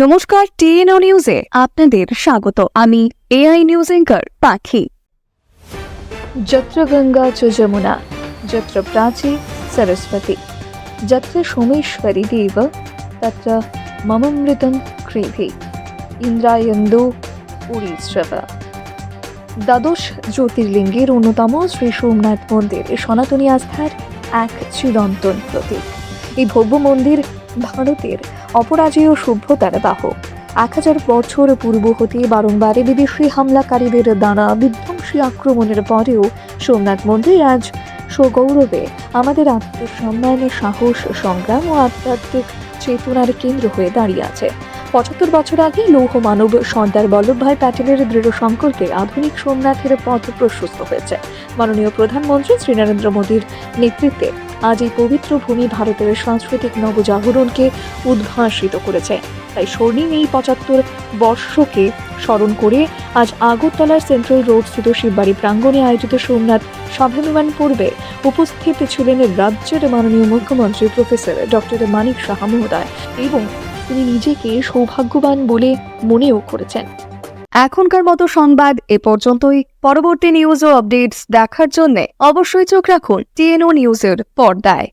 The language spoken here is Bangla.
নমস্কার, টিএনও নিউজে আপনাদের স্বাগত। আমি এআই নিউজ অ্যাঙ্কার পাখি। যত্র গঙ্গা চ যমুনা যত্র প্রাচী সরস্বতী যত্র সোমেশ্বরী দেব তত্র মমমৃতং কৃধি ইন্দ্রায়ন্দু পুরীশ্রব। দ্বাদশ জ্যোতির্লিঙ্গের অন্যতম শ্রী সোমনাথ মন্দির সনাতনী আস্থার এক চিরন্তন প্রতীক। এই ভব্য মন্দির ভারতের অপরাজেয় সভ্যতার বাহক। 1000 বছর পূর্ব হতে বারংবার বিদেশি হামলাকারীদের দ্বারা বিধ্বংসী আক্রমণের পরেও সোমনাথ মন্দির আজ সগৌরবে আমাদের আত্মসম্মান, সাহস, সংগ্রাম ও আধ্যাত্মিক চেতনার কেন্দ্র হয়ে দাঁড়িয়ে আছে। 75 বছর আগে লৌহ মানব সর্দার বল্লভভাই প্যাটেলের দৃঢ় সংকল্পে আধুনিক সোমনাথের পথ প্রশস্ত হয়েছে। মাননীয় প্রধানমন্ত্রী শ্রী নরেন্দ্র মোদীর নেতৃত্বে আজ এই পবিত্র ভূমি ভারতের সাংস্কৃতিক নবজাগরণকে উদ্ভাসিত করেছে। তাই স্বর্ণিম এই 75 বর্ষকে স্মরণ করে আজ আগরতলার সেন্ট্রাল রোড স্থিত শিববাড়ি প্রাঙ্গণে আয়োজিত সোমনাথ স্বাভিমান পর্বে উপস্থিত ছিলেন রাজ্যের মাননীয় মুখ্যমন্ত্রী প্রফেসর ডক্টর মানিক সাহা মহোদয় এবং তিনি নিজেকে সৌভাগ্যবান বলে মনেও করেছেন। এখনকার মতো সংবাদ এ পর্যন্তই। পরবর্তী নিউজ ও আপডেটস দেখার জন্য অবশ্যই চোখ রাখুন টিএনও নিউজের পর্দায়।